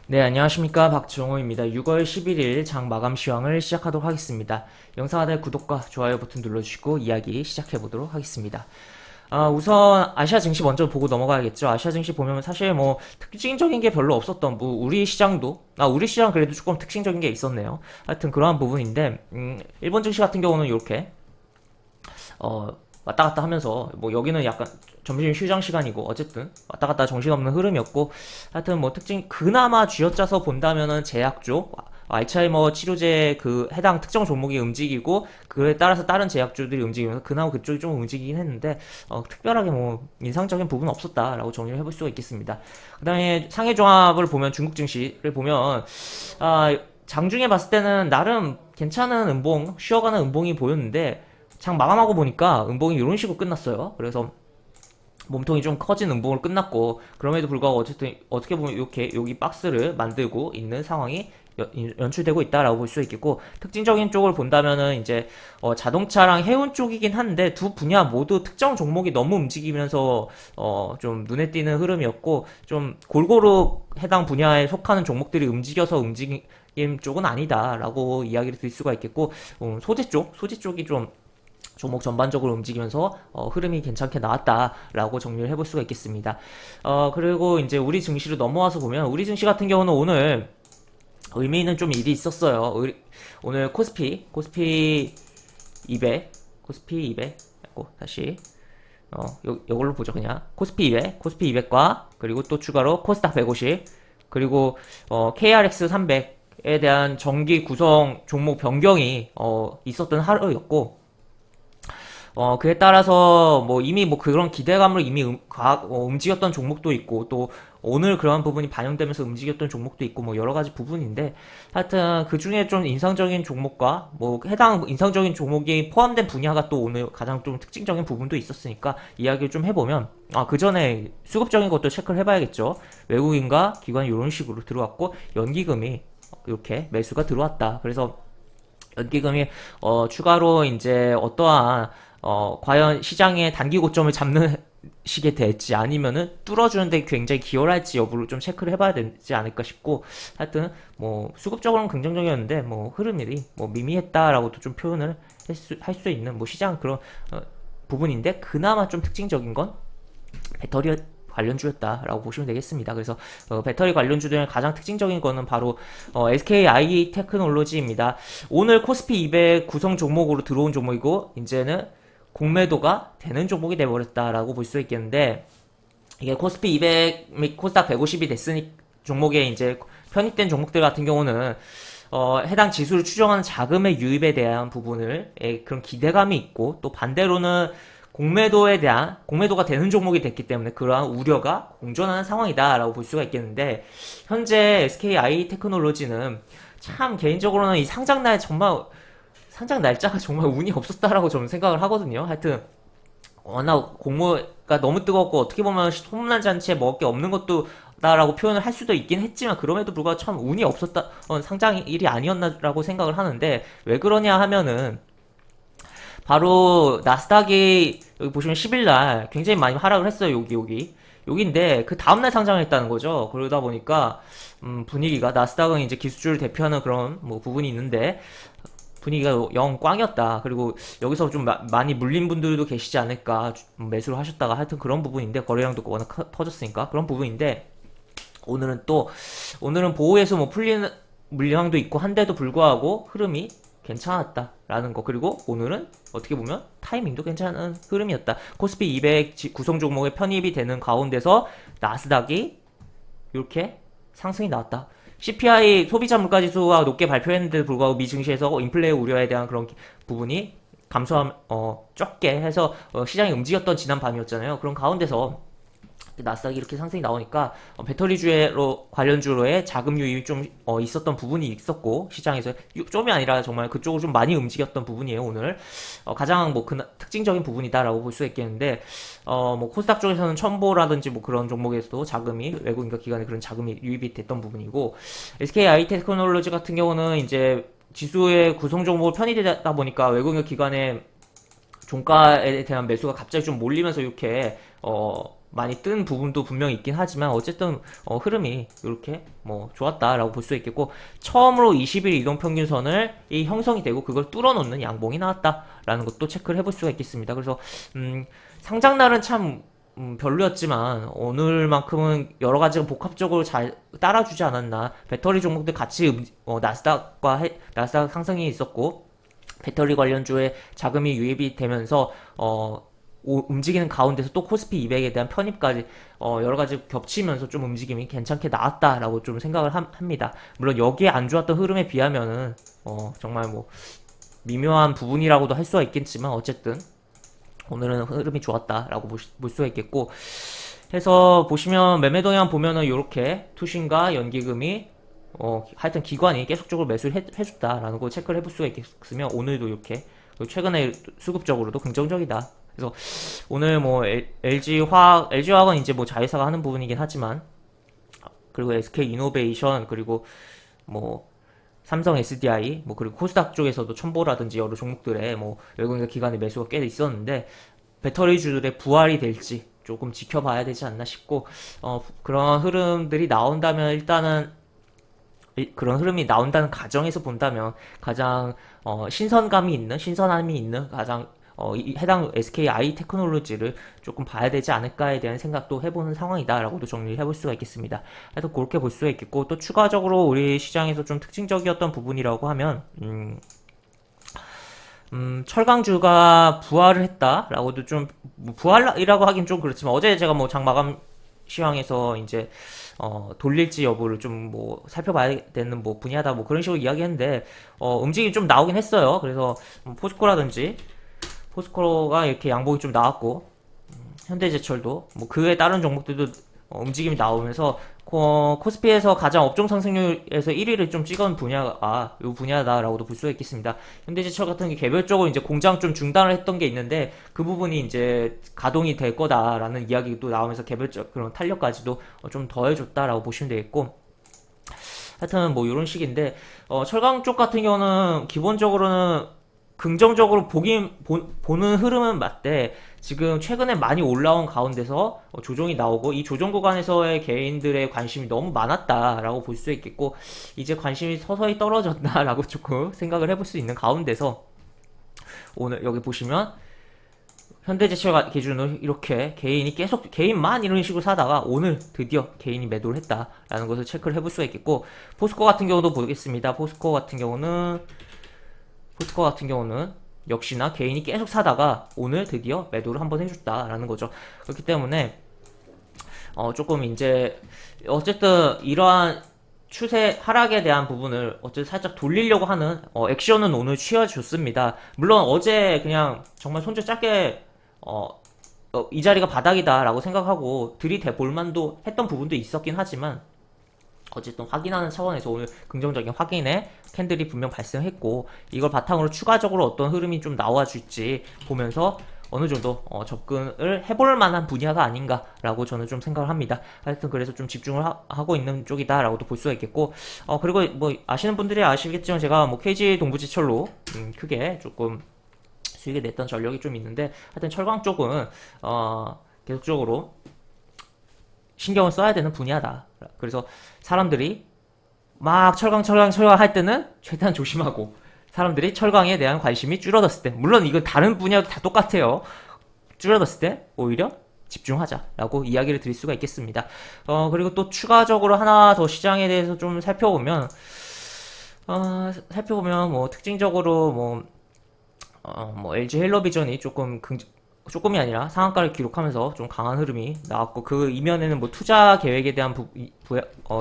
네, 안녕하십니까. 박정호입니다. 6월 11일 장 마감 시황을 시작하도록 하겠습니다. 영상 하단의 구독과 좋아요 버튼 눌러주시고 이야기 시작해보도록 하겠습니다. 우선 아시아 증시 먼저 보고 넘어가야겠죠. 아시아 증시 보면 사실 뭐 특징적인 게 별로 없었던, 뭐 우리 시장도, 우리 시장 그래도 조금 특징적인 게 있었네요. 하여튼 그러한 부분인데, 일본 증시 같은 경우는 이렇게 어, 왔다 갔다 하면서 뭐 여기는 약간 점심 휴장 시간이고 어쨌든 왔다 갔다 정신없는 흐름이었고, 하여튼 뭐 특징 그나마 쥐어짜서 본다면은 제약 쪽 알츠하이머 치료제 그 해당 특정 종목이 움직이고, 그에 따라서 다른 제약주들이 움직이면서 그나마 그쪽이 좀 움직이긴 했는데, 특별하게 뭐 인상적인 부분은 없었다라고 정리를 해볼 수가 있겠습니다. 그 다음에 상해 종합을 보면, 중국 증시를 보면 장중에 봤을 때는 나름 괜찮은 음봉, 쉬어가는 음봉이 보였는데, 장 마감하고 보니까 음봉이 이런 식으로 끝났어요. 그래서 몸통이 좀 커진 음봉으로 끝났고, 그럼에도 불구하고 어쨌든 어떻게 보면 이렇게 여기 박스를 만들고 있는 상황이 연출되고 있다라고 볼 수 있겠고, 특징적인 쪽을 본다면은 이제 자동차랑 해운 쪽이긴 한데, 두 분야 모두 특정 종목이 너무 움직이면서 좀 눈에 띄는 흐름이었고, 좀 골고루 해당 분야에 속하는 종목들이 움직여서 움직임 쪽은 아니다라고 이야기를 드릴 수가 있겠고, 소재 쪽이 좀 종목 전반적으로 움직이면서 흐름이 괜찮게 나왔다라고 정리를 해볼 수가 있겠습니다. 그리고 이제 우리 증시로 넘어와서 보면, 우리 증시 같은 경우는 오늘 의미 있는 좀 일이 있었어요. 오늘 코스피 200, 코스피 200, 다시 요걸로 보죠. 그냥 코스피 200과 그리고 또 추가로 코스닥 150, 그리고 KRX 300에 대한 정기 구성 종목 변경이 있었던 하루였고, 그에 따라서 뭐 이미 뭐 그런 기대감으로 이미 움직였던 종목도 있고, 또 오늘 그런 부분이 반영되면서 움직였던 종목도 있고, 뭐 여러 가지 부분인데, 하여튼 그 중에 좀 인상적인 종목과 뭐 해당 인상적인 종목이 포함된 분야가 또 오늘 가장 좀 특징적인 부분도 있었으니까 이야기를 좀 해보면, 그 전에 수급적인 것도 체크를 해봐야겠죠. 외국인과 기관이 이런 식으로 들어왔고, 연기금이 이렇게 매수가 들어왔다. 그래서 연기금이 추가로 이제 어떠한 과연 시장의 단기 고점을 잡는 식이 될지, 아니면은 뚫어주는데 굉장히 기여할지 여부를 좀 체크를 해봐야 되지 않을까 싶고, 하여튼 뭐 수급적으로는 긍정적이었는데, 뭐 흐름이 뭐 미미했다라고도 좀 표현을 할 수 있는 뭐 시장 그런 부분인데, 그나마 좀 특징적인 건 배터리 관련주였다라고 보시면 되겠습니다. 그래서 배터리 관련주 중에 가장 특징적인 거는 바로 SKI 테크놀로지입니다. 오늘 코스피 200 구성 종목으로 들어온 종목이고, 이제는 공매도가 되는 종목이 돼버렸다라고 볼 수 있겠는데, 이게 코스피 200 및 코스닥 150이 됐으니 종목에 이제 편입된 종목들 같은 경우는 해당 지수를 추정하는 자금의 유입에 대한 부분을 그런 기대감이 있고, 또 반대로는 공매도가 되는 종목이 됐기 때문에 그러한 우려가 공존하는 상황이다라고 볼 수가 있겠는데, 현재 SKI 테크놀로지는 참 개인적으로는 이 상장 날짜가 정말 운이 없었다라고 저는 생각을 하거든요. 하여튼 워낙 공모가 너무 뜨겁고, 어떻게 보면 소문난 잔치에 먹을 게 없는 것도 다라고 표현을 할 수도 있긴 했지만, 그럼에도 불구하고 참 운이 없었다, 상장일이 아니었나라고 생각을 하는데, 왜 그러냐 하면은 바로 나스닥이 여기 보시면 10일날 굉장히 많이 하락을 했어요. 여기인데 그 다음날 상장을 했다는 거죠. 그러다 보니까 분위기가, 나스닥은 이제 기술주를 대표하는 그런 뭐 부분이 있는데, 분위기가 영 꽝이었다. 그리고 여기서 좀 많이 물린 분들도 계시지 않을까, 매수를 하셨다가, 하여튼 그런 부분인데, 거래량도 워낙 터졌으니까 그런 부분인데, 오늘은 보호에서 뭐 풀리는 물량도 있고 한데도 불구하고 흐름이 괜찮았다라는 거. 그리고 오늘은 어떻게 보면 타이밍도 괜찮은 흐름이었다. 코스피 200 구성 종목에 편입이 되는 가운데서 나스닥이 이렇게 상승이 나왔다. CPI 소비자 물가지수가 높게 발표했는데도 불구하고 미 증시에서 인플레 우려에 대한 그런 부분이 적게 해서 시장이 움직였던 지난 밤이었잖아요. 그런 가운데서 나스닥이 이렇게 상승이 나오니까 배터리주로 관련주로의 자금 유입이 좀 있었던 부분이 있었고, 시장에서 좀이 아니라 정말 그쪽으로 좀 많이 움직였던 부분이에요. 오늘 가장 뭐 특징적인 부분이다라고 볼 수 있겠는데, 뭐 코스닥 쪽에서는 첨보라든지 뭐 그런 종목에서도 자금이, 외국인과 기관의 그런 자금이 유입이 됐던 부분이고, SKI 테크놀로지 같은 경우는 이제 지수의 구성 종목을 편입되다 보니까 외국인과 기관의 종가에 대한 매수가 갑자기 좀 몰리면서 이렇게 많이 뜬 부분도 분명히 있긴 하지만 어쨌든 흐름이 이렇게 뭐 좋았다라고 볼 수 있겠고 처음으로 20일 이동평균선을 이 형성이 되고 그걸 뚫어놓는 양봉이 나왔다라는 것도 체크를 해볼 수가 있겠습니다. 그래서 상장날은 참 별로였지만 오늘만큼은 여러 가지가 복합적으로 잘 따라주지 않았나. 배터리 종목들 같이 나스닥 상승이 있었고 배터리 관련주에 자금이 유입이 되면서 움직이는 가운데서 또 코스피 200에 대한 편입까지 여러 가지 겹치면서 좀 움직임이 괜찮게 나왔다라고 좀 생각을 합니다. 물론 여기에 안 좋았던 흐름에 비하면은 정말 뭐 미묘한 부분이라고도 할 수가 있겠지만 어쨌든 오늘은 흐름이 좋았다라고 볼 수가 있겠고 해서 보시면 매매 동향 보면은 이렇게 투신과 연기금이 하여튼 기관이 계속적으로 매수를 해줬다라는 거 체크를 해볼 수가 있겠으면 오늘도 이렇게 최근에 수급적으로도 긍정적이다. 그래서 오늘 뭐 LG화학은 이제 뭐 자회사가 하는 부분이긴 하지만 그리고 SK이노베이션 그리고 뭐 삼성 SDI 뭐 그리고 코스닥 쪽에서도 첨보라든지 여러 종목들에 뭐 외국인 기관의 매수가 꽤 있었는데 배터리주들의 부활이 될지 조금 지켜봐야 되지 않나 싶고 그런 흐름들이 나온다면 일단은 그런 흐름이 나온다는 가정에서 본다면 가장 신선함이 있는 가장 해당 SKI 테크놀로지를 조금 봐야 되지 않을까에 대한 생각도 해보는 상황이다라고도 정리를 해볼 수가 있겠습니다. 하여튼 그렇게 볼 수가 있겠고 또 추가적으로 우리 시장에서 좀 특징적이었던 부분이라고 하면 철강주가 부활을 했다라고도 좀 부활이라고 하긴 좀 그렇지만 어제 제가 뭐 장마감 시황에서 이제 돌릴지 여부를 좀 뭐 살펴봐야 되는 뭐 분야다 뭐 그런 식으로 이야기했는데 움직임이 좀 나오긴 했어요. 그래서 포스코가 이렇게 양봉이 좀 나왔고 현대제철도 뭐 그에 다른 종목들도 움직임이 나오면서 코스피에서 가장 업종 상승률에서 1위를 좀 찍은 분야가 이 분야다라고도 볼 수가 있겠습니다. 현대제철 같은 게 개별적으로 이제 공장 좀 중단을 했던 게 있는데 그 부분이 이제 가동이 될 거다라는 이야기도 나오면서 개별적 그런 탄력까지도 좀 더해줬다라고 보시면 되겠고 하여튼 뭐 이런 식인데 철강 쪽 같은 경우는 기본적으로는 긍정적으로 보는 흐름은 맞대 지금 최근에 많이 올라온 가운데서 조정이 나오고 이 조정 구간에서의 개인들의 관심이 너무 많았다라고 볼 수 있겠고 이제 관심이 서서히 떨어졌다라고 조금 생각을 해볼 수 있는 가운데서 오늘 여기 보시면 현대제철 기준으로 이렇게 개인만 이런 식으로 사다가 오늘 드디어 개인이 매도를 했다라는 것을 체크를 해볼 수가 있겠고 포스코 같은 경우도 보겠습니다. 포스코 같은 경우는 역시나 개인이 계속 사다가 오늘 드디어 매도를 한번 해줬다라는 거죠. 그렇기 때문에 조금 이제 어쨌든 이러한 추세 하락에 대한 부분을 어쨌든 살짝 돌리려고 하는 액션은 오늘 취해줬습니다. 물론 어제 그냥 정말 손절 짧게 이 자리가 바닥이다라고 생각하고 들이대 볼만도 했던 부분도 있었긴 하지만 어쨌든 확인하는 차원에서 오늘 긍정적인 확인의 캔들이 분명 발생했고 이걸 바탕으로 추가적으로 어떤 흐름이 좀 나와줄지 보면서 어느 정도 접근을 해볼 만한 분야가 아닌가라고 저는 좀 생각을 합니다. 하여튼 그래서 좀 집중을 하고 있는 쪽이다라고도 볼 수가 있겠고 그리고 뭐 아시는 분들이 아시겠지만 제가 뭐 KG 동부지철로 크게 조금 수익이 냈던 전력이 좀 있는데 하여튼 철강 쪽은 계속적으로 신경을 써야 되는 분야다. 그래서 사람들이 막 철강 할 때는 최대한 조심하고 사람들이 철강에 대한 관심이 줄어들었을 때 물론 이거 다른 분야도 다 똑같아요. 줄어들었을 때 오히려 집중하자라고 이야기를 드릴 수가 있겠습니다. 그리고 또 추가적으로 하나 더 시장에 대해서 좀 살펴보면 뭐 특징적으로 뭐 LG 헬로비전이 조금이 아니라 상한가를 기록하면서 좀 강한 흐름이 나왔고 그 이면에는 뭐 투자 계획에 대한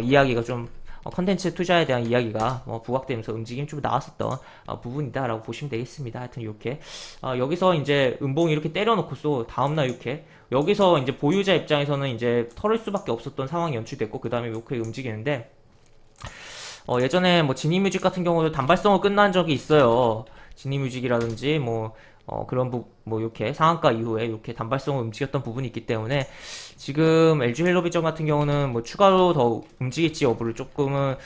이야기가 좀 컨텐츠 투자에 대한 이야기가 부각되면서 움직임이 좀 나왔었던 부분이다라고 보시면 되겠습니다. 하여튼 이렇게 여기서 이제 음봉이 이렇게 때려놓고서 다음날 이렇게 여기서 이제 보유자 입장에서는 이제 털을 수밖에 없었던 상황이 연출됐고 그 다음에 이렇게 움직이는데 예전에 뭐 지니뮤직 같은 경우도 단발성으로 끝난 적이 있어요. 지니뮤직이라든지 뭐 이렇게 상한가 이후에 이렇게 단발성으로 움직였던 부분이 있기 때문에 지금 LG 헬로비전 같은 경우는 뭐 추가로 더 움직일지 여부를 조금은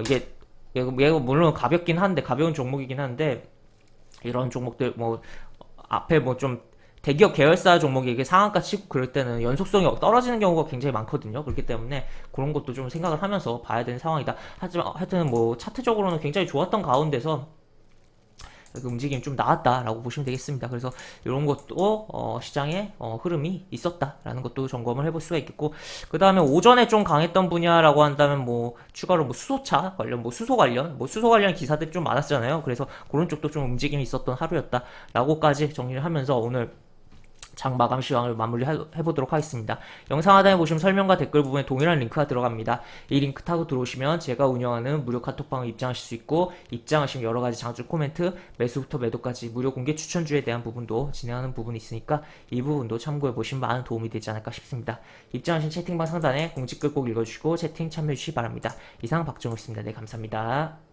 이게 얘가 물론 가벼운 종목이긴 한데 이런 종목들 뭐 앞에 뭐 좀 대기업 계열사 종목이 이게 상한가 치고 그럴 때는 연속성이 떨어지는 경우가 굉장히 많거든요. 그렇기 때문에 그런 것도 좀 생각을 하면서 봐야 되는 상황이다. 하지만 하여튼 뭐 차트적으로는 굉장히 좋았던 가운데서 그 움직임이 좀 나왔다라고 보시면 되겠습니다. 그래서 이런 것도 시장의 흐름이 있었다라는 것도 점검을 해볼 수가 있겠고, 그 다음에 오전에 좀 강했던 분야라고 한다면 뭐 추가로 뭐 수소차 관련, 뭐 수소 관련 기사들이 좀 많았잖아요. 그래서 그런 쪽도 좀 움직임이 있었던 하루였다라고까지 정리를 하면서 오늘 장 마감 시황을 마무리해보도록 하겠습니다. 영상 하단에 보시면 설명과 댓글 부분에 동일한 링크가 들어갑니다. 이 링크 타고 들어오시면 제가 운영하는 무료 카톡방을 입장하실 수 있고, 입장하시면 여러가지 장중 코멘트, 매수부터 매도까지 무료 공개 추천주에 대한 부분도 진행하는 부분이 있으니까 이 부분도 참고해보시면 많은 도움이 되지 않을까 싶습니다. 입장하신 채팅방 상단에 공지글 꼭 읽어주시고 채팅 참여해주시기 바랍니다. 이상 박정우였습니다. 네, 감사합니다.